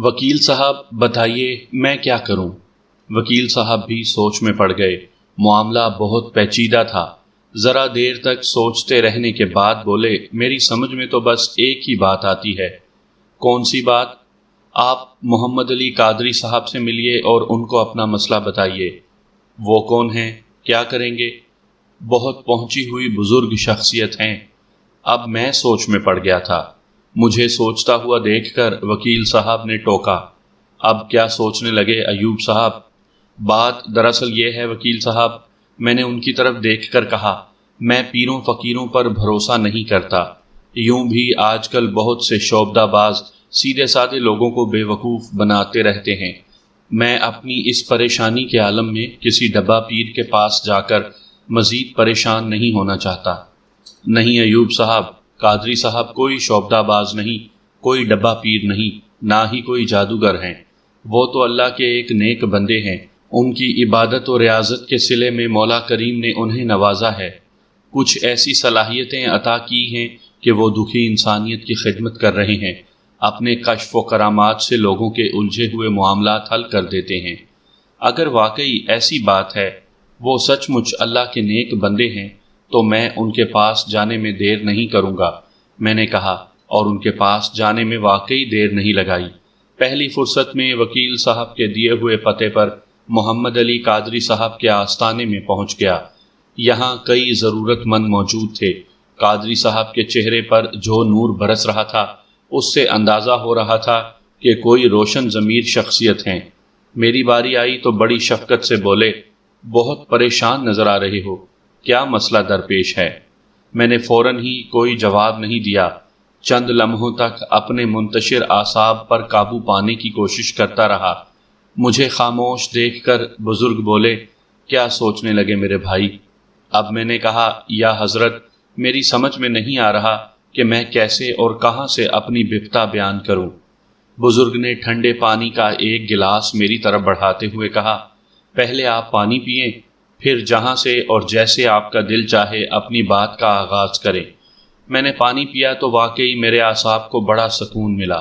وکیل صاحب بتائیے میں کیا کروں؟ وکیل صاحب بھی سوچ میں پڑ گئے۔ معاملہ بہت پیچیدہ تھا۔ ذرا دیر تک سوچتے رہنے کے بعد بولے، میری سمجھ میں تو بس ایک ہی بات آتی ہے۔ کون سی بات؟ آپ محمد علی قادری صاحب سے ملیے اور ان کو اپنا مسئلہ بتائیے۔ وہ کون ہیں؟ کیا کریں گے؟ بہت پہنچی ہوئی بزرگ شخصیت ہیں۔ اب میں سوچ میں پڑ گیا تھا۔ مجھے سوچتا ہوا دیکھ کر وکیل صاحب نے ٹوکا، اب کیا سوچنے لگے ایوب صاحب؟ بات دراصل یہ ہے وکیل صاحب، میں نے ان کی طرف دیکھ کر کہا، میں پیروں فقیروں پر بھروسہ نہیں کرتا۔ یوں بھی آج کل بہت سے شعبدہ باز سیدھے سادے لوگوں کو بے وقوف بناتے رہتے ہیں۔ میں اپنی اس پریشانی کے عالم میں کسی ڈبہ پیر کے پاس جا کر مزید پریشان نہیں ہونا چاہتا۔ نہیں ایوب صاحب، قادری صاحب کوئی شعبدہ باز نہیں، کوئی ڈبہ پیر نہیں، نہ ہی کوئی جادوگر ہیں۔ وہ تو اللہ کے ایک نیک بندے ہیں۔ ان کی عبادت و ریاضت کے صلے میں مولا کریم نے انہیں نوازا ہے، کچھ ایسی صلاحیتیں عطا کی ہیں کہ وہ دکھی انسانیت کی خدمت کر رہے ہیں، اپنے کشف و کرامات سے لوگوں کے الجھے ہوئے معاملات حل کر دیتے ہیں۔ اگر واقعی ایسی بات ہے، وہ سچ مچ اللہ کے نیک بندے ہیں، تو میں ان کے پاس جانے میں دیر نہیں کروں گا، میں نے کہا، اور ان کے پاس جانے میں واقعی دیر نہیں لگائی۔ پہلی فرصت میں وکیل صاحب کے دیے ہوئے پتے پر محمد علی قادری صاحب کے آستانے میں پہنچ گیا۔ یہاں کئی ضرورت مند موجود تھے۔ قادری صاحب کے چہرے پر جو نور برس رہا تھا، اس سے اندازہ ہو رہا تھا کہ کوئی روشن ضمیر شخصیت ہیں۔ میری باری آئی تو بڑی شفقت سے بولے، بہت پریشان نظر آ رہے ہو، کیا مسئلہ درپیش ہے؟ میں نے فوراً ہی کوئی جواب نہیں دیا، چند لمحوں تک اپنے منتشر اعصاب پر قابو پانے کی کوشش کرتا رہا۔ مجھے خاموش دیکھ کر بزرگ بولے، کیا سوچنے لگے میرے بھائی؟ اب میں نے کہا، یا حضرت، میری سمجھ میں نہیں آ رہا کہ میں کیسے اور کہاں سے اپنی بپتا بیان کروں۔ بزرگ نے ٹھنڈے پانی کا ایک گلاس میری طرف بڑھاتے ہوئے کہا، پہلے آپ پانی پئیں، پھر جہاں سے اور جیسے آپ کا دل چاہے اپنی بات کا آغاز کریں۔ میں نے پانی پیا تو واقعی میرے اعصاب کو بڑا سکون ملا۔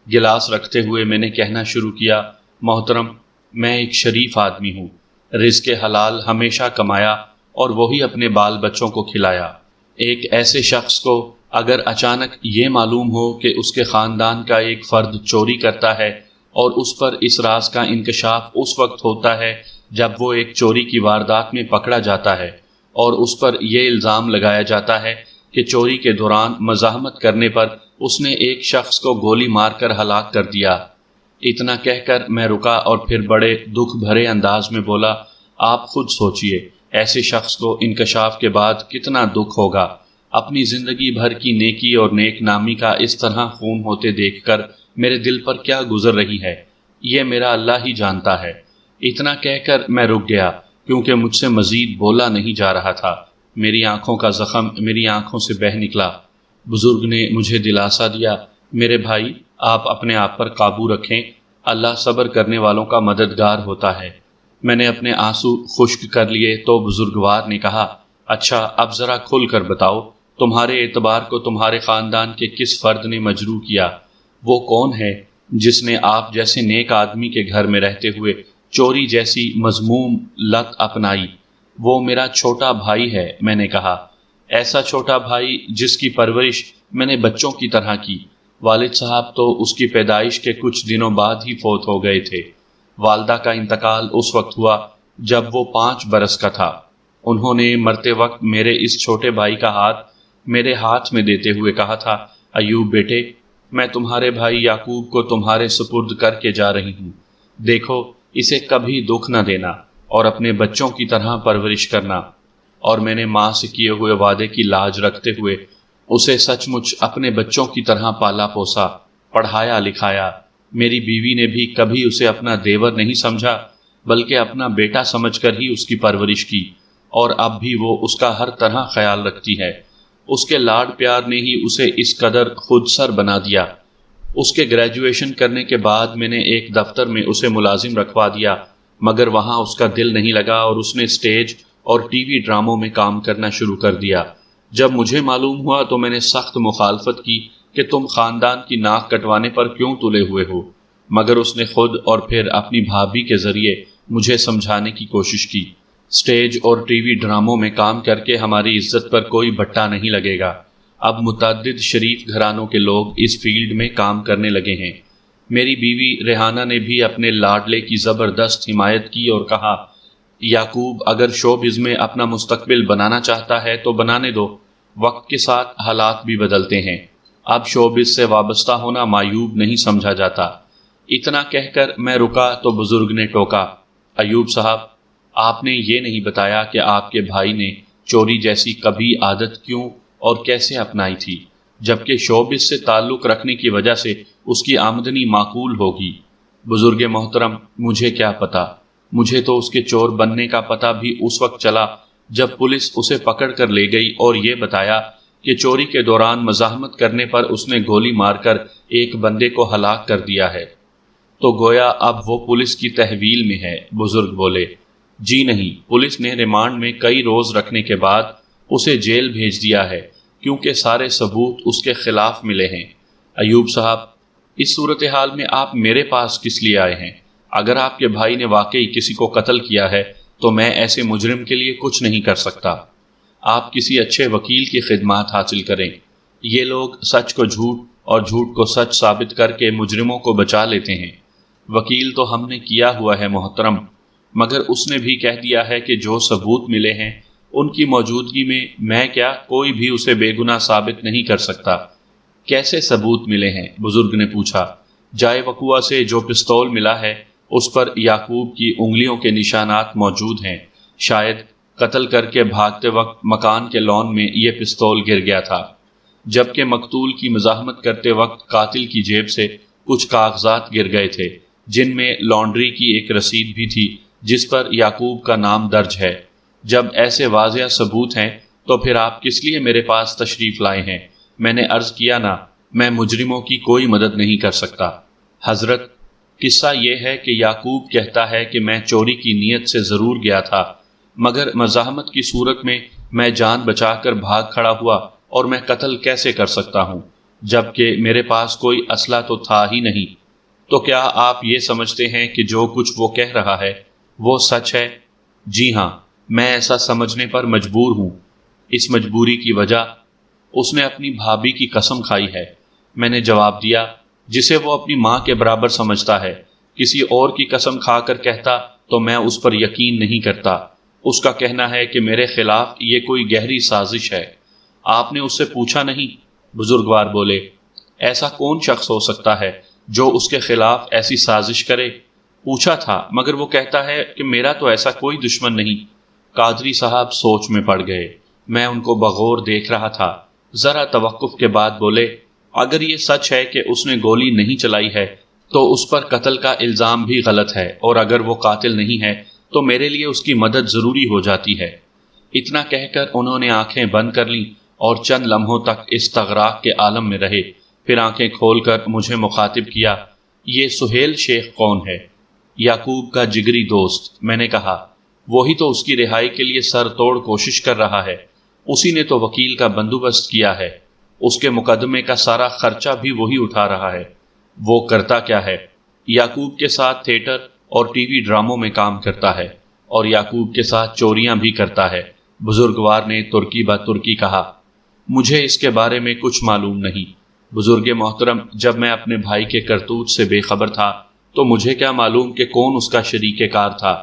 گلاس رکھتے ہوئے میں نے کہنا شروع کیا، محترم، میں ایک شریف آدمی ہوں، رزق حلال ہمیشہ کمایا اور وہی اپنے بال بچوں کو کھلایا۔ ایک ایسے شخص کو اگر اچانک یہ معلوم ہو کہ اس کے خاندان کا ایک فرد چوری کرتا ہے اور اس پر اس راز کا انکشاف اس وقت ہوتا ہے جب وہ ایک چوری کی واردات میں پکڑا جاتا ہے اور اس پر یہ الزام لگایا جاتا ہے کہ چوری کے دوران مزاحمت کرنے پر اس نے ایک شخص کو گولی مار کر ہلاک کر دیا۔ اتنا کہہ کر میں رکا اور پھر بڑے دکھ بھرے انداز میں بولا، آپ خود سوچئے، ایسے شخص کو انکشاف کے بعد کتنا دکھ ہوگا۔ اپنی زندگی بھر کی نیکی اور نیک نامی کا اس طرح خون ہوتے دیکھ کر میرے دل پر کیا گزر رہی ہے، یہ میرا اللہ ہی جانتا ہے۔ اتنا کہہ کر میں رک گیا، کیونکہ مجھ سے مزید بولا نہیں جا رہا تھا۔ میری آنکھوں کا زخم میری آنکھوں سے بہہ نکلا۔ بزرگ نے مجھے دلاسا دیا، میرے بھائی، آپ اپنے آپ پر قابو رکھیں، اللہ صبر کرنے والوں کا مددگار ہوتا ہے۔ میں نے اپنے آنسو خشک کر لیے تو بزرگوار نے کہا، اچھا اب ذرا کھل کر بتاؤ، تمہارے اعتبار کو تمہارے خاندان کے کس فرد نے مجروح کیا؟ وہ کون ہے جس نے آپ جیسے نیک آدمی کے گھر میں رہتے ہوئے چوری جیسی مذموم لت اپنائی؟ وہ میرا چھوٹا بھائی ہے، میں نے کہا، ایسا چھوٹا بھائی جس کی پرورش میں نے بچوں کی طرح کی۔ والد صاحب تو اس کی پیدائش کے کچھ دنوں بعد ہی فوت ہو گئے تھے۔ والدہ کا انتقال اس وقت ہوا جب وہ 5 برس کا تھا۔ انہوں نے مرتے وقت میرے اس چھوٹے بھائی کا ہاتھ میرے ہاتھ میں دیتے ہوئے کہا تھا، ایوب بیٹے، میں تمہارے بھائی یعقوب کو تمہارے سپرد کر کے جا رہی ہوں، دیکھو اسے کبھی دکھ نہ دینا اور اپنے بچوں کی طرح پرورش کرنا۔ اور میں نے ماں سے کیے ہوئے وعدے کی لاج رکھتے ہوئے اسے سچ مچ اپنے بچوں کی طرح پالا پوسا، پڑھایا لکھایا۔ میری بیوی نے بھی کبھی اسے اپنا دیور نہیں سمجھا، بلکہ اپنا بیٹا سمجھ کر ہی اس کی پرورش کی، اور اب بھی وہ اس کا ہر طرح خیال رکھتی ہے۔ اس کے لاڈ پیار نے ہی اسے اس قدر خود سر بنا دیا۔ اس کے گریجویشن کرنے کے بعد میں نے ایک دفتر میں اسے ملازم رکھوا دیا، مگر وہاں اس کا دل نہیں لگا اور اس نے اسٹیج اور ٹی وی ڈراموں میں کام کرنا شروع کر دیا۔ جب مجھے معلوم ہوا تو میں نے سخت مخالفت کی کہ تم خاندان کی ناک کٹوانے پر کیوں تلے ہوئے ہو؟ مگر اس نے خود اور پھر اپنی بھابھی کے ذریعے مجھے سمجھانے کی کوشش کی۔ اسٹیج اور ٹی وی ڈراموں میں کام کر کے ہماری عزت پر کوئی بٹا نہیں لگے گا۔ اب متعدد شریف گھرانوں کے لوگ اس فیلڈ میں کام کرنے لگے ہیں۔ میری بیوی ریحانہ نے بھی اپنے لاڈلے کی زبردست حمایت کی اور کہا، یعقوب اگر شوبز میں اپنا مستقبل بنانا چاہتا ہے تو بنانے دو، وقت کے ساتھ حالات بھی بدلتے ہیں، اب شوبز سے وابستہ ہونا معیوب نہیں سمجھا جاتا۔ اتنا کہہ کر میں رکا تو بزرگ نے ٹوکا، ایوب صاحب، آپ نے یہ نہیں بتایا کہ آپ کے بھائی نے چوری جیسی کبھی عادت کیوں اور کیسے اپنائی تھی، جبکہ شوبز سے تعلق رکھنے کی وجہ سے اس کی آمدنی معقول ہوگی۔ بزرگ محترم، مجھے کیا پتا، مجھے تو اس کے چور بننے کا پتہ بھی اس وقت چلا جب پولیس اسے پکڑ کر لے گئی اور یہ بتایا کہ چوری کے دوران مزاحمت کرنے پر اس نے گولی مار کر ایک بندے کو ہلاک کر دیا ہے۔ تو گویا اب وہ پولیس کی تحویل میں ہے، بزرگ بولے۔ جی نہیں، پولیس نے ریمانڈ میں کئی روز رکھنے کے بعد اسے جیل بھیج دیا ہے کیونکہ سارے ثبوت اس کے خلاف ملے ہیں۔ ایوب صاحب، اس صورتحال میں آپ میرے پاس کس لیے آئے ہیں؟ اگر آپ کے بھائی نے واقعی کسی کو قتل کیا ہے تو میں ایسے مجرم کے لیے کچھ نہیں کر سکتا۔ آپ کسی اچھے وکیل کی خدمات حاصل کریں، یہ لوگ سچ کو جھوٹ اور جھوٹ کو سچ ثابت کر کے مجرموں کو بچا لیتے ہیں۔ وکیل تو ہم نے کیا ہوا ہے محترم، مگر اس نے بھی کہہ دیا ہے کہ جو ثبوت ملے ہیں ان کی موجودگی میں کیا کوئی بھی اسے بے گناہ ثابت نہیں کر سکتا۔ کیسے ثبوت ملے ہیں؟ بزرگ نے پوچھا۔ جائے وقوع سے جو پستول ملا ہے اس پر یعقوب کی انگلیوں کے نشانات موجود ہیں، شاید قتل کر کے بھاگتے وقت مکان کے لان میں یہ پستول گر گیا تھا، جبکہ مقتول کی مزاحمت کرتے وقت قاتل کی جیب سے کچھ کاغذات گر گئے تھے جن میں لانڈری کی ایک رسید بھی تھی جس پر یعقوب کا نام درج ہے۔ جب ایسے واضح ثبوت ہیں تو پھر آپ کس لیے میرے پاس تشریف لائے ہیں؟ میں نے عرض کیا نا، میں مجرموں کی کوئی مدد نہیں کر سکتا۔ حضرت، قصہ یہ ہے کہ یعقوب کہتا ہے کہ میں چوری کی نیت سے ضرور گیا تھا، مگر مزاحمت کی صورت میں جان بچا کر بھاگ کھڑا ہوا اور میں قتل کیسے کر سکتا ہوں جبکہ میرے پاس کوئی اسلحہ تو تھا ہی نہیں۔ تو کیا آپ یہ سمجھتے ہیں کہ جو کچھ وہ کہہ رہا ہے وہ سچ ہے؟ جی ہاں، میں ایسا سمجھنے پر مجبور ہوں۔ اس مجبوری کی وجہ اس نے اپنی بھابھی کی قسم کھائی ہے۔ میں نے جواب دیا، جسے وہ اپنی ماں کے برابر سمجھتا ہے، کسی اور کی قسم کھا کر کہتا تو میں اس پر یقین نہیں کرتا۔ اس کا کہنا ہے کہ میرے خلاف یہ کوئی گہری سازش ہے۔ آپ نے اس سے پوچھا نہیں؟ بزرگوار بولے، ایسا کون شخص ہو سکتا ہے جو اس کے خلاف ایسی سازش کرے؟ پوچھا تھا، مگر وہ کہتا ہے کہ میرا تو ایسا کوئی دشمن نہیں۔ قادری صاحب سوچ میں پڑ گئے۔ میں ان کو بغور دیکھ رہا تھا۔ ذرا توقف کے بعد بولے، اگر یہ سچ ہے کہ اس نے گولی نہیں چلائی ہے تو اس پر قتل کا الزام بھی غلط ہے، اور اگر وہ قاتل نہیں ہے تو میرے لیے اس کی مدد ضروری ہو جاتی ہے۔ اتنا کہہ کر انہوں نے آنکھیں بند کر لیں اور چند لمحوں تک استغراق کے عالم میں رہے، پھر آنکھیں کھول کر مجھے مخاطب کیا، یہ سہیل شیخ کون ہے؟ یعقوب کا جگری دوست، میں نے کہا۔ وہی تو اس کی رہائی کے لیے سر توڑ کوشش کر رہا ہے، اسی نے تو وکیل کا بندوبست کیا ہے، اس کے مقدمے کا سارا خرچہ بھی وہی اٹھا رہا ہے۔ وہ کرتا کیا ہے؟ یعقوب کے ساتھ تھیٹر اور ٹی وی ڈراموں میں کام کرتا ہے، اور یعقوب کے ساتھ چوریاں بھی کرتا ہے۔ بزرگوار نے ترکی بہ ترکی کہا، مجھے اس کے بارے میں کچھ معلوم نہیں۔ بزرگ محترم، جب میں اپنے بھائی کے کرتوت سے بے خبر تھا تو مجھے کیا معلوم کہ کون اس کا شریک کار تھا؟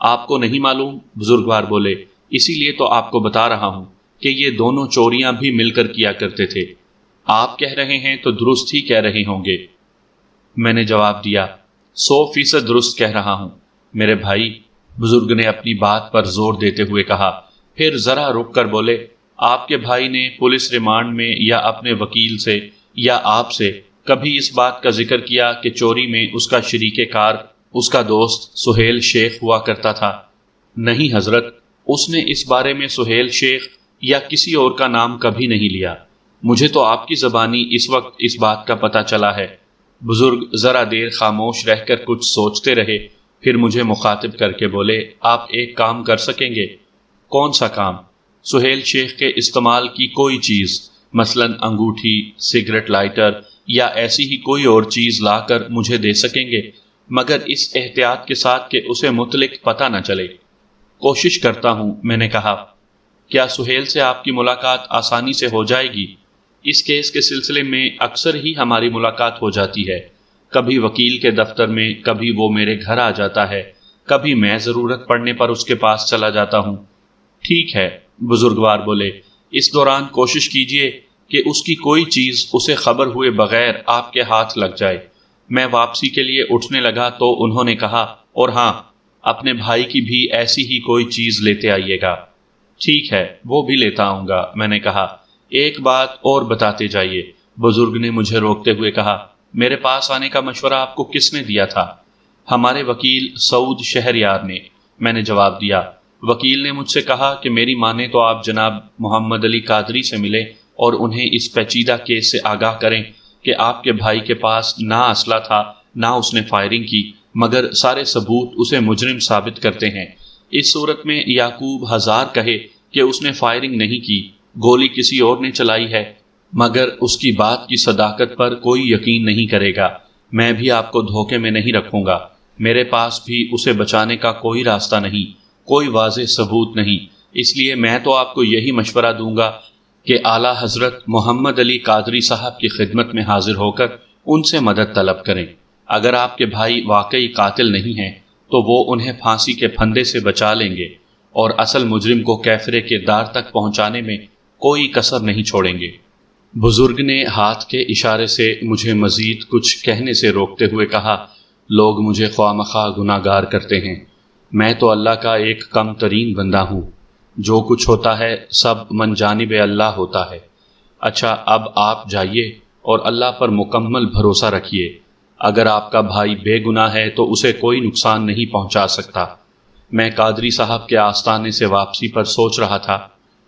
آپ کو نہیں معلوم؟ بزرگوار بولے، اسی لیے تو آپ کو بتا رہا ہوں کہ یہ دونوں چوریاں بھی مل کر کیا کرتے تھے۔ آپ کہہ رہے ہیں تو درست ہی کہہ رہے ہوں گے، میں نے جواب دیا۔ 100% درست کہہ رہا ہوں میرے بھائی، بزرگ نے اپنی بات پر زور دیتے ہوئے کہا، پھر ذرا رک کر بولے، آپ کے بھائی نے پولیس ریمانڈ میں یا اپنے وکیل سے یا آپ سے کبھی اس بات کا ذکر کیا کہ چوری میں اس کا شریک کار اس کا دوست سہیل شیخ ہوا کرتا تھا؟ نہیں حضرت، اس نے اس بارے میں سہیل شیخ یا کسی اور کا نام کبھی نہیں لیا۔ مجھے تو آپ کی زبانی اس وقت اس بات کا پتہ چلا ہے۔ بزرگ ذرا دیر خاموش رہ کر کچھ سوچتے رہے، پھر مجھے مخاطب کر کے بولے، آپ ایک کام کر سکیں گے؟ کون سا کام؟ سہیل شیخ کے استعمال کی کوئی چیز، مثلا انگوٹھی، سگریٹ لائٹر یا ایسی ہی کوئی اور چیز لا کر مجھے دے سکیں گے، مگر اس احتیاط کے ساتھ کہ اسے متعلق پتہ نہ چلے؟ کوشش کرتا ہوں، میں نے کہا۔ کیا سہیل سے آپ کی ملاقات آسانی سے ہو جائے گی؟ اس کیس کے سلسلے میں اکثر ہی ہماری ملاقات ہو جاتی ہے، کبھی وکیل کے دفتر میں، کبھی وہ میرے گھر آ جاتا ہے، کبھی میں ضرورت پڑنے پر اس کے پاس چلا جاتا ہوں۔ ٹھیک ہے، بزرگوار بولے، اس دوران کوشش کیجئے کہ اس کی کوئی چیز اسے خبر ہوئے بغیر آپ کے ہاتھ لگ جائے۔ میں واپسی کے لیے اٹھنے لگا تو انہوں نے کہا، اور ہاں، اپنے بھائی کی بھی ایسی ہی کوئی چیز لیتے آئیے گا۔ ٹھیک ہے، وہ بھی لیتا آؤں گا، میں نے کہا۔ ایک بات اور بتاتے جائیے، بزرگ نے مجھے روکتے ہوئے کہا۔ میرے پاس آنے کا مشورہ آپ کو کس نے دیا تھا؟ ہمارے وکیل سعود شہریار نے، میں نے جواب دیا۔ وکیل نے مجھ سے کہا کہ میری مانے تو آپ جناب محمد علی قادری سے ملیں اور انہیں اس پیچیدہ کیس سے آگاہ کریں کہ آپ کے بھائی کے پاس نہ اسلحہ تھا، نہ اس نے فائرنگ کی، مگر سارے ثبوت اسے مجرم ثابت کرتے ہیں۔ اس صورت میں یعقوب ہزار کہے کہ اس نے فائرنگ نہیں کی، گولی کسی اور نے چلائی ہے، مگر اس کی بات کی صداقت پر کوئی یقین نہیں کرے گا۔ میں بھی آپ کو دھوکے میں نہیں رکھوں گا۔ میرے پاس بھی اسے بچانے کا کوئی راستہ نہیں، کوئی واضح ثبوت نہیں، اس لیے میں تو آپ کو یہی مشورہ دوں گا کہ اعلیٰ حضرت محمد علی قادری صاحب کی خدمت میں حاضر ہو کر ان سے مدد طلب کریں۔ اگر آپ کے بھائی واقعی قاتل نہیں ہیں تو وہ انہیں پھانسی کے پھندے سے بچا لیں گے اور اصل مجرم کو کیفر کردار تک پہنچانے میں کوئی کسر نہیں چھوڑیں گے۔ بزرگ نے ہاتھ کے اشارے سے مجھے مزید کچھ کہنے سے روکتے ہوئے کہا، لوگ مجھے خواہ مخواہ گناہ گار کرتے ہیں، میں تو اللہ کا ایک کم ترین بندہ ہوں، جو کچھ ہوتا ہے سب من جانب اللہ ہوتا ہے۔ اچھا، اب آپ جائیے اور اللہ پر مکمل بھروسہ رکھیے، اگر آپ کا بھائی بے گناہ ہے تو اسے کوئی نقصان نہیں پہنچا سکتا۔ میں قادری صاحب کے آستانے سے واپسی پر سوچ رہا تھا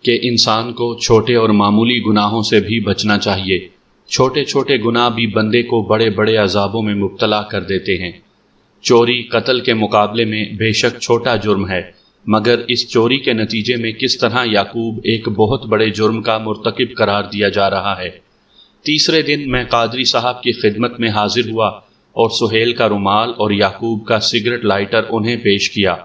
کہ انسان کو چھوٹے اور معمولی گناہوں سے بھی بچنا چاہیے۔ چھوٹے چھوٹے گناہ بھی بندے کو بڑے بڑے عذابوں میں مبتلا کر دیتے ہیں۔ چوری قتل کے مقابلے میں بے شک چھوٹا جرم ہے، مگر اس چوری کے نتیجے میں کس طرح یعقوب ایک بہت بڑے جرم کا مرتکب قرار دیا جا رہا ہے۔ تیسرے دن میں قادری صاحب کی خدمت میں حاضر ہوا اور سہیل کا رومال اور یعقوب کا سگریٹ لائٹر انہیں پیش کیا۔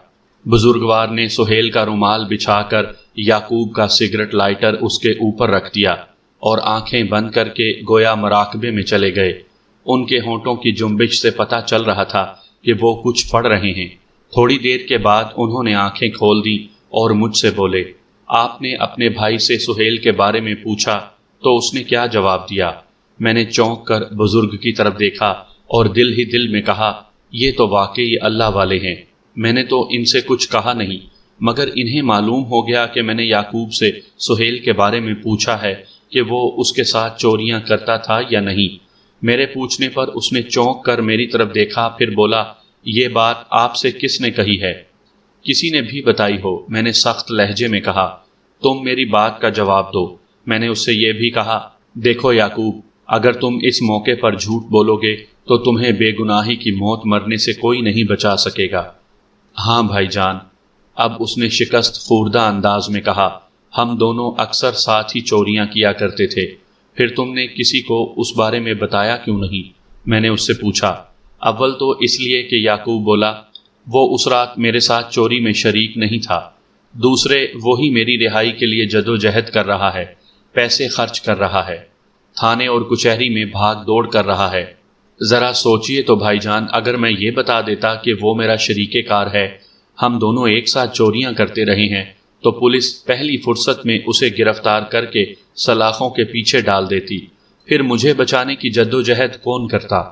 بزرگوار نے سہیل کا رومال بچھا کر یعقوب کا سگریٹ لائٹر اس کے اوپر رکھ دیا اور آنکھیں بند کر کے گویا مراقبے میں چلے گئے۔ ان کے ہونٹوں کی جنبش سے پتہ چل رہا تھا کہ وہ کچھ پڑھ رہے ہیں۔ تھوڑی دیر کے بعد انہوں نے آنکھیں کھول دیں اور مجھ سے بولے، آپ نے اپنے بھائی سے سہیل کے بارے میں پوچھا تو اس نے کیا جواب دیا؟ میں نے چونک کر بزرگ کی طرف دیکھا اور دل ہی دل میں کہا، یہ تو واقعی اللہ والے ہیں۔ میں نے تو ان سے کچھ کہا نہیں، مگر انہیں معلوم ہو گیا کہ میں نے یعقوب سے سہیل کے بارے میں پوچھا ہے کہ وہ اس کے ساتھ چوریاں کرتا تھا یا نہیں۔ میرے پوچھنے پر اس نے چونک کر میری طرف دیکھا، پھر بولا، یہ بات آپ سے کس نے کہی ہے؟ کسی نے بھی بتائی ہو، میں نے سخت لہجے میں کہا۔ تم میری بات کا جواب دو۔ میں نے اس سے یہ بھی کہا، دیکھو یعقوب، اگر تم اس موقع پر جھوٹ بولو گے تو تمہیں بے گناہی کی موت مرنے سے کوئی نہیں بچا سکے گا۔ ہاں بھائی جان، اب اس نے شکست خوردہ انداز میں کہا، ہم دونوں اکثر ساتھ ہی چوریاں کیا کرتے تھے، پھر تم نے کسی کو اس بارے میں بتایا کیوں نہیں؟ میں نے اس سے پوچھا۔ اول تو اس لیے کہ یعقوب بولا، وہ اس رات میرے ساتھ چوری میں شریک نہیں تھا، دوسرے وہی میری رہائی کے لیے جدوجہد کر رہا ہے، پیسے خرچ کر رہا ہے، تھانے اور کچہری میں بھاگ دوڑ کر رہا ہے۔ ذرا سوچئے تو بھائی جان، اگر میں یہ بتا دیتا کہ وہ میرا شریک کار ہے، ہم دونوں ایک ساتھ چوریاں کرتے رہے ہیں، تو پولیس پہلی فرصت میں اسے گرفتار کر کے سلاخوں کے پیچھے ڈال دیتی، پھر مجھے بچانے کی جدوجہد کون کرتا؟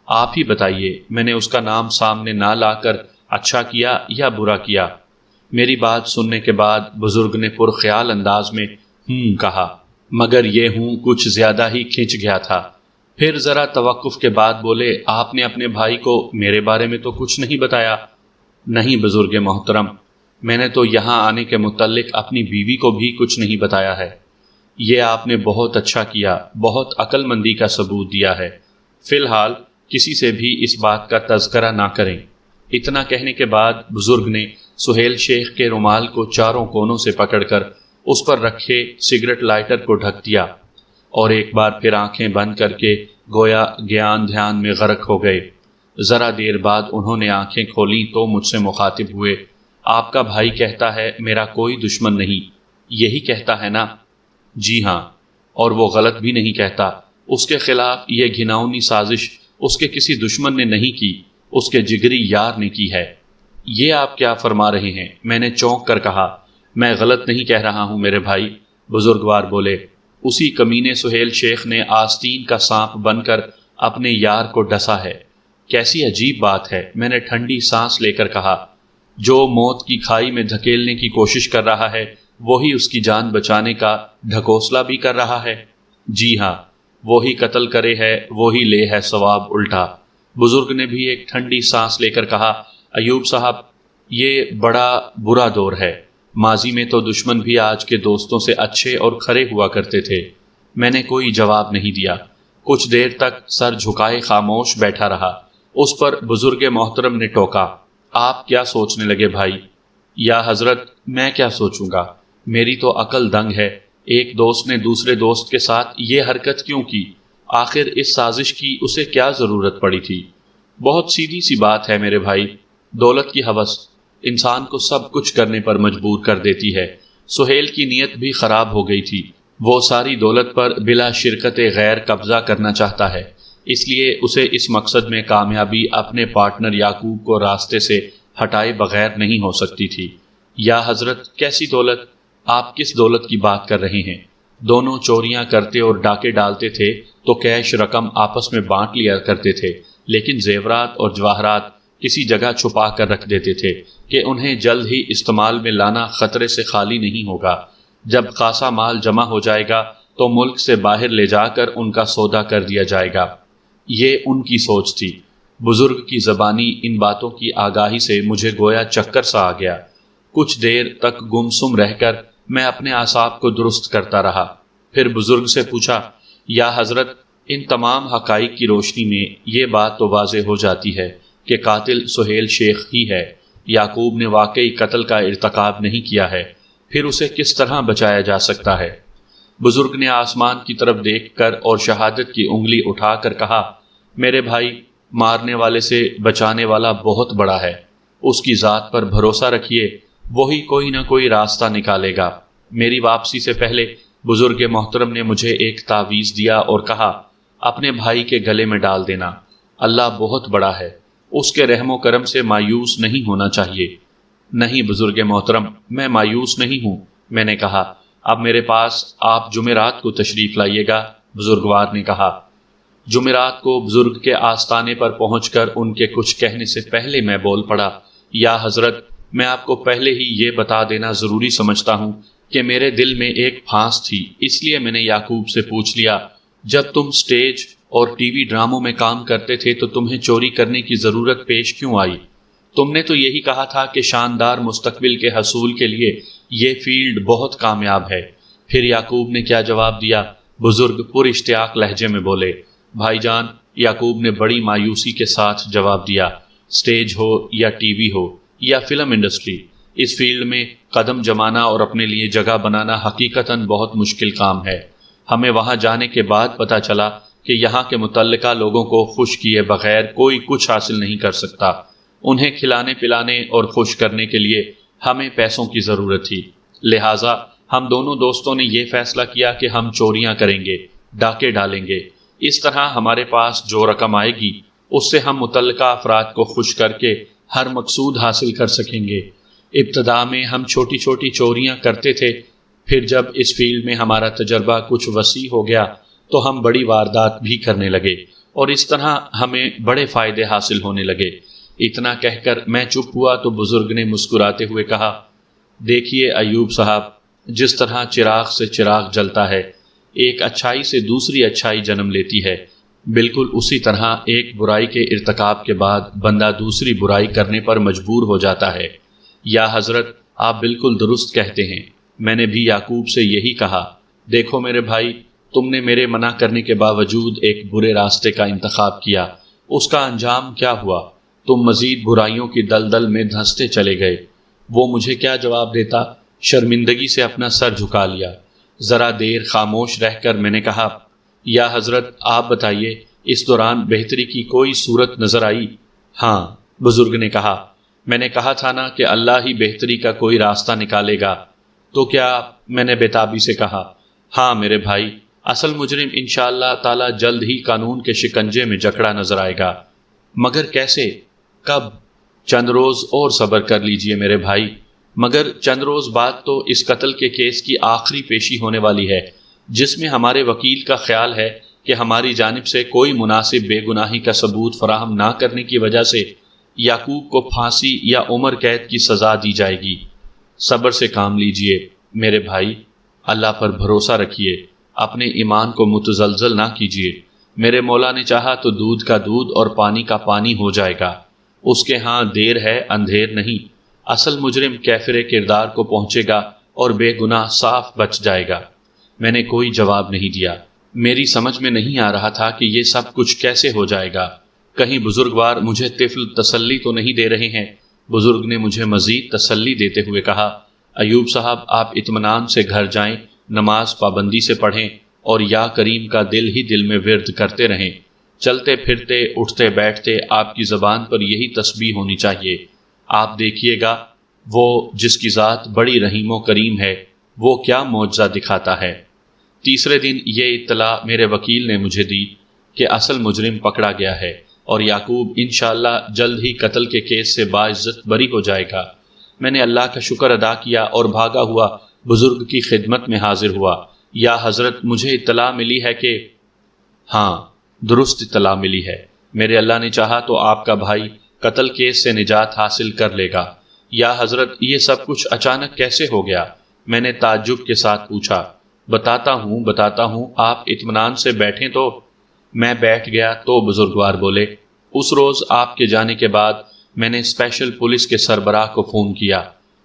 آپ ہی بتائیے، میں نے اس کا نام سامنے نہ لا کر اچھا کیا یا برا کیا؟ میری بات سننے کے بعد بزرگ نے پرخیال انداز میں کہا، مگر یہ کچھ زیادہ ہی کھنچ گیا تھا۔ پھر ذرا توقف کے بعد بولے، آپ نے اپنے بھائی کو میرے بارے میں تو کچھ نہیں بتایا؟ نہیں بزرگ محترم، میں نے تو یہاں آنے کے متعلق اپنی بیوی کو بھی کچھ نہیں بتایا ہے۔ یہ آپ نے بہت اچھا کیا، بہت عقل مندی کا ثبوت دیا ہے۔ فی الحال کسی سے بھی اس بات کا تذکرہ نہ کریں۔ اتنا کہنے کے بعد بزرگ نے سہیل شیخ کے رومال کو چاروں کونوں سے پکڑ کر اس پر رکھے سگریٹ لائٹر کو ڈھک دیا اور ایک بار پھر آنکھیں بند کر کے گویا گیان دھیان میں غرق ہو گئے۔ ذرا دیر بعد انہوں نے آنکھیں کھولیں تو مجھ سے مخاطب ہوئے، آپ کا بھائی کہتا ہے میرا کوئی دشمن نہیں، یہی کہتا ہے نا؟ جی ہاں، اور وہ غلط بھی نہیں کہتا۔ اس کے خلاف یہ گھناؤنی سازش اس کے کسی دشمن نے نہیں کی، اس کے جگری یار نے کی ہے۔ یہ آپ کیا فرما رہے ہیں؟ میں نے چونک کر کہا۔ میں غلط نہیں کہہ رہا ہوں میرے بھائی، بزرگوار بولے۔ اسی کمینے سہیل شیخ نے آستین کا سانپ بن کر اپنے یار کو ڈسا ہے۔ کیسی عجیب بات ہے، میں نے ٹھنڈی سانس لے کر کہا۔ جو موت کی کھائی میں دھکیلنے کی کوشش کر رہا ہے وہی اس کی جان بچانے کا ڈھکوسلا بھی کر رہا ہے۔ جی ہاں، وہی قتل کرے ہے، وہی لے ہے ثواب الٹا۔ بزرگ نے بھی ایک ٹھنڈی سانس لے کر کہا، ایوب صاحب، یہ بڑا برا دور ہے۔ ماضی میں تو دشمن بھی آج کے دوستوں سے اچھے اور کھرے ہوا کرتے تھے۔ میں نے کوئی جواب نہیں دیا، کچھ دیر تک سر جھکائے خاموش بیٹھا رہا۔ اس پر بزرگ محترم نے ٹوکا، آپ کیا سوچنے لگے بھائی؟ یا حضرت، میں کیا سوچوں گا، میری تو عقل دنگ ہے۔ ایک دوست نے دوسرے دوست کے ساتھ یہ حرکت کیوں کی؟ آخر اس سازش کی اسے کیا ضرورت پڑی تھی؟ بہت سیدھی سی بات ہے میرے بھائی، دولت کی ہوس انسان کو سب کچھ کرنے پر مجبور کر دیتی ہے۔ سہیل کی نیت بھی خراب ہو گئی تھی، وہ ساری دولت پر بلا شرکت غیر قبضہ کرنا چاہتا ہے، اس لیے اسے اس مقصد میں کامیابی اپنے پارٹنر یعقوب کو راستے سے ہٹائے بغیر نہیں ہو سکتی تھی۔ یا حضرت، کیسی دولت؟ آپ کس دولت کی بات کر رہے ہیں؟ دونوں چوریاں کرتے اور ڈاکے ڈالتے تھے تو کیش رقم آپس میں بانٹ لیا کرتے تھے، لیکن زیورات اور جواہرات کسی جگہ چھپا کر رکھ دیتے تھے کہ انہیں جلد ہی استعمال میں لانا خطرے سے خالی نہیں ہوگا۔ جب خاصا مال جمع ہو جائے گا تو ملک سے باہر لے جا کر ان کا سودا کر دیا جائے گا۔ یہ ان کی سوچ تھی۔ بزرگ کی زبانی ان باتوں کی آگاہی سے مجھے گویا چکر سا آ گیا۔ کچھ دیر تک گمسم رہ کر میں اپنے اعصاب کو درست کرتا رہا، پھر بزرگ سے پوچھا، یا حضرت، ان تمام حقائق کی روشنی میں یہ بات تو واضح ہو جاتی ہے کہ قاتل سہیل شیخ ہی ہے۔ یعقوب نے واقعی قتل کا ارتکاب نہیں کیا ہے، پھر اسے کس طرح بچایا جا سکتا ہے؟ بزرگ نے آسمان کی طرف دیکھ کر اور شہادت کی انگلی اٹھا کر کہا، میرے بھائی، مارنے والے سے بچانے والا بہت بڑا ہے، اس کی ذات پر بھروسہ رکھیے، وہی کوئی نہ کوئی راستہ نکالے گا۔ میری واپسی سے پہلے بزرگ محترم نے مجھے ایک تعویذ دیا اور کہا، اپنے بھائی کے گلے میں ڈال دینا، اللہ بہت بڑا ہے، اس کے رحم و کرم سے مایوس نہیں ہونا چاہیے۔ نہیں بزرگ محترم، میں مایوس نہیں ہوں، میں نے کہا۔ اب میرے پاس آپ جمعرات کو تشریف لائیے گا، بزرگوار نے کہا۔ جمعرات کو بزرگ کے آستانے پر پہنچ کر ان کے کچھ کہنے سے پہلے میں بول پڑا، یا حضرت، میں آپ کو پہلے ہی یہ بتا دینا ضروری سمجھتا ہوں کہ میرے دل میں ایک پھانس تھی، اس لیے میں نے یعقوب سے پوچھ لیا، جب تم سٹیج اور ٹی وی ڈراموں میں کام کرتے تھے تو تمہیں چوری کرنے کی ضرورت پیش کیوں آئی؟ تم نے تو یہی کہا تھا کہ شاندار مستقبل کے حصول کے لیے یہ فیلڈ بہت کامیاب ہے۔ پھر یعقوب نے کیا جواب دیا؟ بزرگ پر اشتیاق لہجے میں بولے، بھائی جان، یعقوب نے بڑی مایوسی کے ساتھ جواب دیا، سٹیج ہو یا ٹی وی ہو یا فلم انڈسٹری، اس فیلڈ میں قدم جمانا اور اپنے لیے جگہ بنانا حقیقتاً بہت مشکل کام ہے۔ ہمیں وہاں جانے کے بعد پتہ چلا کہ یہاں کے متعلقہ لوگوں کو خوش کیے بغیر کوئی کچھ حاصل نہیں کر سکتا۔ انہیں کھلانے پلانے اور خوش کرنے کے لیے ہمیں پیسوں کی ضرورت تھی، لہٰذا ہم دونوں دوستوں نے یہ فیصلہ کیا کہ ہم چوریاں کریں گے، ڈاکے ڈالیں گے۔ اس طرح ہمارے پاس جو رقم آئے گی اس سے ہم متعلقہ افراد کو خوش کر کے ہر مقصود حاصل کر سکیں گے۔ ابتدا میں ہم چھوٹی چھوٹی چوریاں کرتے تھے، پھر جب اس فیلڈ میں ہمارا تجربہ کچھ وسیع ہو گیا تو ہم بڑی واردات بھی کرنے لگے اور اس طرح ہمیں بڑے فائدے حاصل ہونے لگے۔ اتنا کہہ کر میں چپ ہوا تو بزرگ نے مسکراتے ہوئے کہا، دیکھیے ایوب صاحب، جس طرح چراغ سے چراغ جلتا ہے، ایک اچھائی سے دوسری اچھائی جنم لیتی ہے، بالکل اسی طرح ایک برائی کے ارتکاب کے بعد بندہ دوسری برائی کرنے پر مجبور ہو جاتا ہے۔ یا حضرت، آپ بالکل درست کہتے ہیں، میں نے بھی یعقوب سے یہی کہا۔ دیکھو میرے بھائی، تم نے میرے منع کرنے کے باوجود ایک برے راستے کا انتخاب کیا، اس کا انجام کیا ہوا؟ تم مزید برائیوں کی دلدل میں دھنستے چلے گئے۔ وہ مجھے کیا جواب دیتا؟ شرمندگی سے اپنا سر جھکا لیا۔ ذرا دیر خاموش رہ کر میں نے کہا، یا حضرت، آپ بتائیے، اس دوران بہتری کی کوئی صورت نظر آئی؟ ہاں، بزرگ نے کہا، میں نے کہا تھا نا کہ اللہ ہی بہتری کا کوئی راستہ نکالے گا۔ تو کیا؟ میں نے بےتابی سے کہا۔ ہاں میرے بھائی، اصل مجرم انشاءاللہ تعالی جلد ہی قانون کے شکنجے میں جکڑا نظر آئے گا۔ مگر کیسے؟ کب؟ چند روز اور صبر کر لیجئے میرے بھائی۔ مگر چند روز بعد تو اس قتل کے کیس کی آخری پیشی ہونے والی ہے، جس میں ہمارے وکیل کا خیال ہے کہ ہماری جانب سے کوئی مناسب بے گناہی کا ثبوت فراہم نہ کرنے کی وجہ سے یعقوب کو پھانسی یا عمر قید کی سزا دی جائے گی۔ صبر سے کام لیجئے میرے بھائی، اللہ پر بھروسہ رکھیے، اپنے ایمان کو متزلزل نہ کیجیے۔ میرے مولا نے چاہا تو دودھ کا دودھ اور پانی کا پانی ہو جائے گا، اس کے ہاں دیر ہے اندھیر نہیں۔ اصل مجرم کیفر کردار کو پہنچے گا اور بے گناہ صاف بچ جائے گا۔ میں نے کوئی جواب نہیں دیا۔ میری سمجھ میں نہیں آ رہا تھا کہ یہ سب کچھ کیسے ہو جائے گا۔ کہیں بزرگوار مجھے طفل تسلی تو نہیں دے رہے ہیں؟ بزرگ نے مجھے مزید تسلی دیتے ہوئے کہا، ایوب صاحب آپ اطمینان سے گھر جائیں، نماز پابندی سے پڑھیں اور یا کریم کا دل ہی دل میں ورد کرتے رہیں۔ چلتے پھرتے اٹھتے بیٹھتے آپ کی زبان پر یہی تسبیح ہونی چاہیے۔ آپ دیکھیے گا وہ جس کی ذات بڑی رحیم و کریم ہے وہ کیا معجزہ دکھاتا ہے۔ تیسرے دن یہ اطلاع میرے وکیل نے مجھے دی کہ اصل مجرم پکڑا گیا ہے اور یعقوب انشاءاللہ جلد ہی قتل کے کیس سے باعزت بری ہو جائے گا۔ میں نے اللہ کا شکر ادا کیا اور بھاگا ہوا بزرگ کی خدمت میں حاضر ہوا۔ یا حضرت، مجھے اطلاع ملی ہے کہ… ہاں، درست اطلاع ملی ہے۔ میرے اللہ نے چاہا تو آپ کا بھائی قتل کیس سے نجات حاصل کر لے گا۔ یا حضرت، یہ سب کچھ اچانک کیسے ہو گیا؟ میں نے تعجب کے ساتھ پوچھا۔ بتاتا ہوں، آپ اطمینان سے بیٹھیں تو۔ میں بیٹھ گیا تو بزرگوار بولے، اس روز آپ کے جانے کے بعد میں نے اسپیشل پولیس کے سربراہ کو فون کیا۔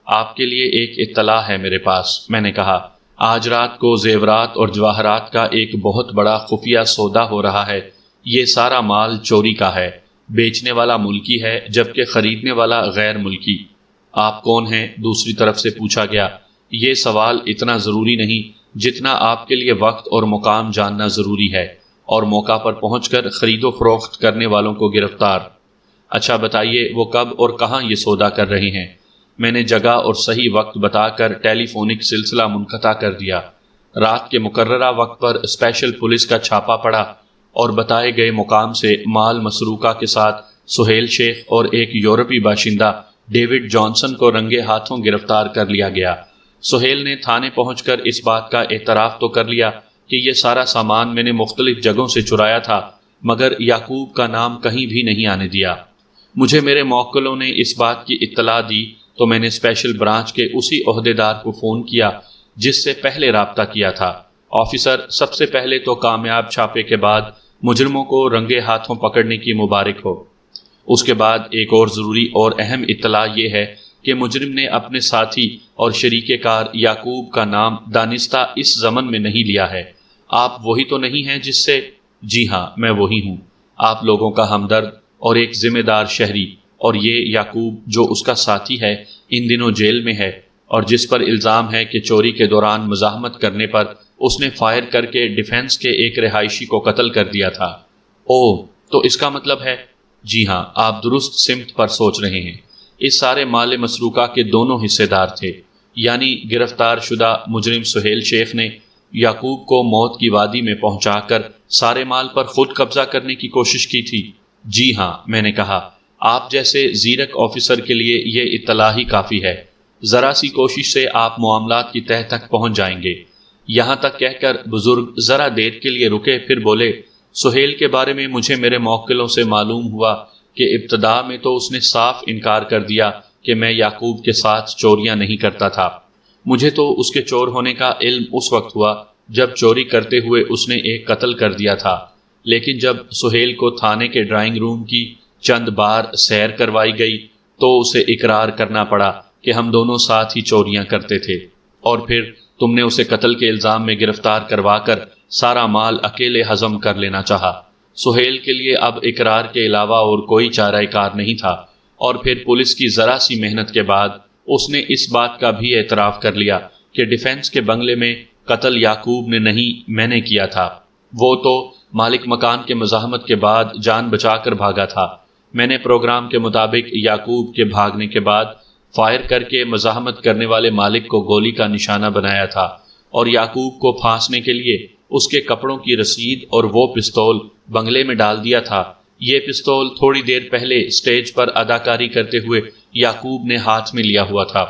آپ کے لیے ایک اطلاع ہے میرے پاس۔ میں نے کہا، آج رات کو زیورات اور جواہرات کا ایک بہت بڑا خفیہ سودا ہو رہا ہے۔ یہ سارا مال چوری کا ہے، بیچنے والا ملکی ہے جبکہ خریدنے والا غیر ملکی۔ آپ کون ہیں؟ دوسری طرف سے پوچھا گیا۔ یہ سوال اتنا ضروری نہیں جتنا آپ کے لیے وقت اور مقام جاننا ضروری ہے، اور موقع پر پہنچ کر خرید و فروخت کرنے والوں کو گرفتار۔ اچھا بتائیے، وہ کب اور کہاں یہ سودا کر رہے ہیں؟ میں نے جگہ اور صحیح وقت بتا کر ٹیلی فونک سلسلہ منقطع کر دیا۔ رات کے مقررہ وقت پر اسپیشل پولیس کا چھاپا پڑا اور بتائے گئے مقام سے مال مسروقہ کے ساتھ سہیل شیخ اور ایک یورپی باشندہ ڈیوڈ جانسن کو رنگے ہاتھوں گرفتار کر لیا گیا۔ سہیل نے تھانے پہنچ کر اس بات کا اعتراف تو کر لیا کہ یہ سارا سامان میں نے مختلف جگہوں سے چرایا تھا، مگر یعقوب کا نام کہیں بھی نہیں آنے دیا۔ مجھے میرے موکلوں نے اس بات کی اطلاع دی تو میں نے اسپیشل برانچ کے اسی عہدیدار کو فون کیا جس سے پہلے رابطہ کیا تھا۔ آفیسر، سب سے پہلے تو کامیاب چھاپے کے بعد مجرموں کو رنگے ہاتھوں پکڑنے کی مبارک ہو۔ اس کے بعد ایک اور ضروری اور اہم اطلاع یہ ہے کہ مجرم نے اپنے ساتھی اور شریک کار یعقوب کا نام دانستہ اس ضمن میں نہیں لیا ہے۔ آپ وہی تو نہیں ہیں جس سے… جی ہاں، میں وہی ہوں، آپ لوگوں کا ہمدرد اور ایک ذمہ دار شہری۔ اور یہ یعقوب جو اس کا ساتھی ہے ان دنوں جیل میں ہے، اور جس پر الزام ہے کہ چوری کے دوران مزاحمت کرنے پر اس نے فائر کر کے ڈیفنس کے ایک رہائشی کو قتل کر دیا تھا۔ اوہ، تو اس کا مطلب ہے… جی ہاں، آپ درست سمت پر سوچ رہے ہیں۔ اس سارے مال مسروقہ کے دونوں حصے دار تھے، یعنی گرفتار شدہ مجرم سہیل شیخ نے یعقوب کو موت کی وادی میں پہنچا کر سارے مال پر خود قبضہ کرنے کی کوشش کی تھی۔ جی ہاں، میں نے کہا، آپ جیسے زیرک آفیسر کے لیے یہ اطلاع ہی کافی ہے۔ ذرا سی کوشش سے آپ معاملات کی تہہ تک پہنچ جائیں گے۔ یہاں تک کہہ کر بزرگ ذرا دیر کے لیے رکے، پھر بولے، سہیل کے بارے میں مجھے میرے موکلوں سے معلوم ہوا کہ ابتدا میں تو اس نے صاف انکار کر دیا کہ میں یعقوب کے ساتھ چوریاں نہیں کرتا تھا۔ مجھے تو اس کے چور ہونے کا علم اس وقت ہوا جب چوری کرتے ہوئے اس نے ایک قتل کر دیا تھا، لیکن جب سہیل کو تھانے کے ڈرائنگ روم کی چند بار سیر کروائی گئی تو اسے اقرار کرنا پڑا کہ ہم دونوں ساتھ ہی چوریاں کرتے تھے، اور پھر تم نے اسے قتل کے الزام میں گرفتار کروا کر سارا مال اکیلے ہضم کر لینا چاہا۔ سہیل کے لیے اب اقرار کے علاوہ اور کوئی چارہ کار نہیں تھا، اور پھر پولیس کی ذرا سی محنت کے بعد اس نے اس بات کا بھی اعتراف کر لیا کہ ڈیفنس کے بنگلے میں قتل یعقوب نے نہیں، میں نے کیا تھا۔ وہ تو مالک مکان کے مزاحمت کے بعد جان بچا کر بھاگا تھا۔ میں نے پروگرام کے مطابق یعقوب کے بھاگنے کے بعد فائر کر کے مزاحمت کرنے والے مالک کو گولی کا نشانہ بنایا تھا اور یعقوب کو پھانسنے کے لیے اس کے کپڑوں کی رسید اور وہ پستول بنگلے میں ڈال دیا تھا۔ یہ پستول تھوڑی دیر پہلے اسٹیج پر اداکاری کرتے ہوئے یعقوب نے ہاتھ میں لیا ہوا تھا۔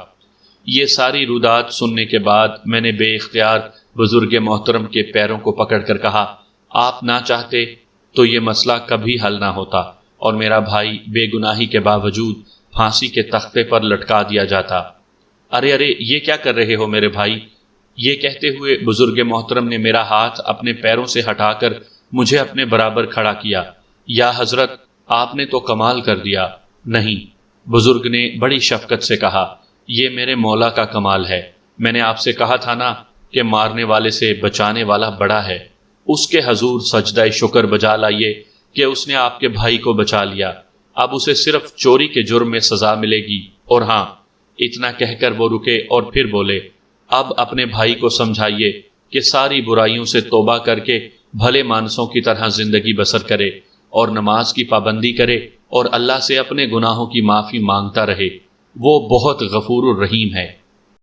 یہ ساری رودات سننے کے بعد میں نے بے اختیار بزرگ محترم کے پیروں کو پکڑ کر کہا، آپ نہ چاہتے تو یہ مسئلہ کبھی حل نہ ہوتا اور میرا بھائی بے گناہی کے باوجود پھانسی کے تختے پر لٹکا دیا جاتا۔ ارے ارے یہ کیا کر رہے ہو میرے بھائی؟ یہ کہتے ہوئے بزرگ محترم نے میرا ہاتھ اپنے پیروں سے ہٹا کر مجھے اپنے برابر کھڑا کیا۔ یا حضرت، آپ نے تو کمال کر دیا۔ نہیں، بزرگ نے بڑی شفقت سے کہا، یہ میرے مولا کا کمال ہے۔ میں نے آپ سے کہا تھا نا کہ مارنے والے سے بچانے والا بڑا ہے۔ اس کے حضور سجدہ شکر بجا لائیے کہ اس نے آپ کے بھائی کو بچا لیا۔ اب اسے صرف چوری کے جرم میں سزا ملے گی۔ اور ہاں، اتنا کہہ کر وہ رکے اور پھر بولے، اب اپنے بھائی کو سمجھائیے کہ ساری برائیوں سے توبہ کر کے بھلے مانسوں کی طرح زندگی بسر کرے اور نماز کی پابندی کرے اور اللہ سے اپنے گناہوں کی معافی مانگتا رہے۔ وہ بہت غفور الرحیم ہے۔